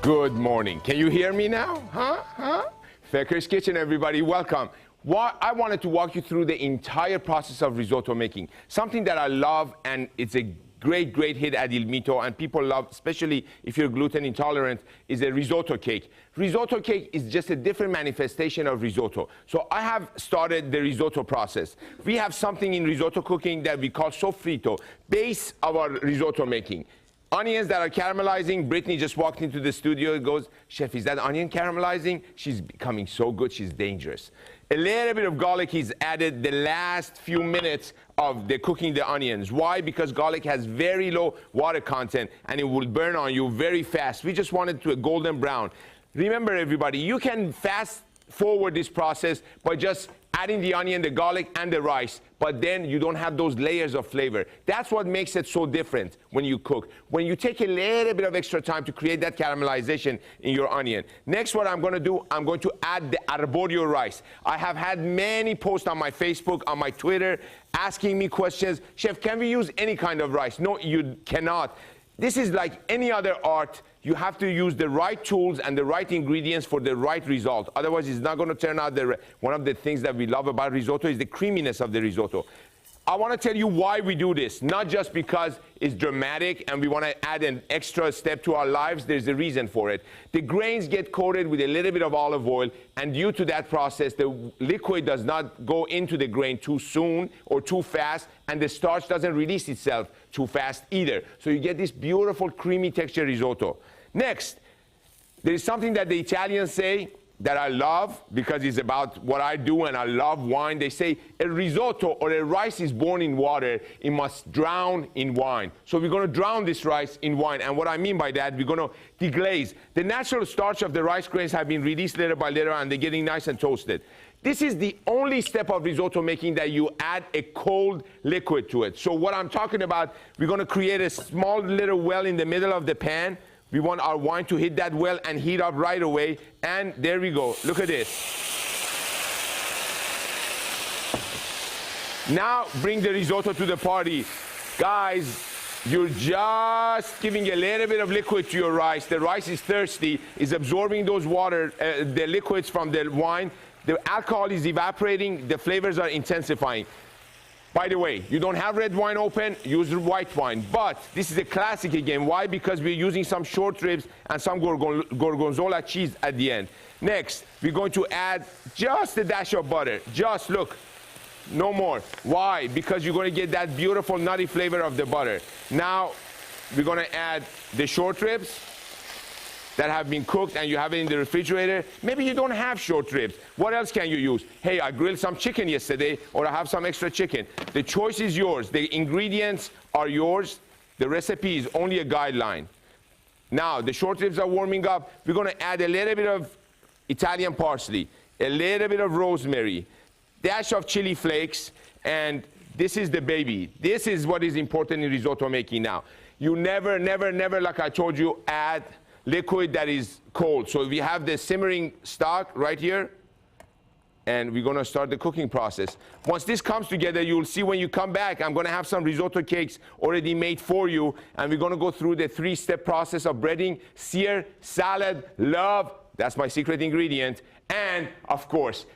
Good morning. Can you hear me now? Huh? Fecker's Kitchen, everybody, welcome. I wanted to walk you through the entire process of risotto making. Something that I love, and it's a great hit at Il Mito, and people love, especially if you're gluten intolerant, is a risotto cake. Risotto cake is just a different manifestation of risotto. So I have started the risotto process. We have something in risotto cooking that we call sofrito, base of our risotto making. Onions that are caramelizing. Brittany just walked into the studio and goes, "Chef, is that onion caramelizing?" She's becoming so good, she's dangerous. A little bit of garlic is added the last few minutes of the cooking the onions. Why? Because garlic has very low water content and it will burn on you very fast. We just want it to a golden brown. Remember, everybody, you can fast forward this process by just adding the onion, the garlic, and the rice, but then you don't have those layers of flavor. That's what makes it so different when you cook. When you take a little bit of extra time to create that caramelization in your onion. Next, what I'm gonna do, I'm going to add the arborio rice. I have had many posts on my Facebook, on my Twitter, asking me questions. "Chef, can we use any kind of rice?" No, you cannot. This is like any other art. You have to use the right tools and the right ingredients for the right result. Otherwise, it's not going to turn out one of the things that we love about risotto is the creaminess of the risotto. I want to tell you why we do this, not just because it's dramatic and we want to add an extra step to our lives. There's a reason for it. The grains get coated with a little bit of olive oil, and due to that process, the liquid does not go into the grain too soon or too fast, and the starch doesn't release itself too fast either. So you get this beautiful creamy texture risotto. Next, there is something that the Italians say that I love because it's about what I do, and I love wine. They say a risotto or a rice is born in water, it must drown in wine. So we're going to drown this rice in wine, and what I mean by that, we're going to deglaze. The natural starch of the rice grains have been released little by little, and they're getting nice and toasted. This is the only step of risotto making that you add a cold liquid to it. So what I'm talking about, we're going to create a small little well in the middle of the pan. We want our wine to hit that well and heat up right away. And there we go. Look at this. Now bring the risotto to the party. Guys, you're just giving a little bit of liquid to your rice. The rice is thirsty. It's absorbing those water, the liquids from the wine. The alcohol is evaporating. The flavors are intensifying. By the way, you don't have red wine open, use white wine. But this is a classic again. Why? Because we're using some short ribs and some gorgonzola cheese at the end. Next, we're going to add just a dash of butter. Just look, no more. Why? Because you're going to get that beautiful nutty flavor of the butter. Now, we're going to add the short ribs that have been cooked and you have it in the refrigerator. Maybe you don't have short ribs. What else can you use? Hey, I grilled some chicken yesterday, or I have some extra chicken. The choice is yours. The ingredients are yours. The recipe is only a guideline. Now, the short ribs are warming up. We're going to add a little bit of Italian parsley, a little bit of rosemary, dash of chili flakes, and this is the baby. This is what is important in risotto making now. You never, like I told you, add liquid that is cold. So we have the simmering stock right here, and we're going to start the cooking process. Once this comes together, you'll see when you come back, I'm going to have some risotto cakes already made for you, and we're going to go through the 3-step process of breading, sear, salad, love, that's my secret ingredient, and of course,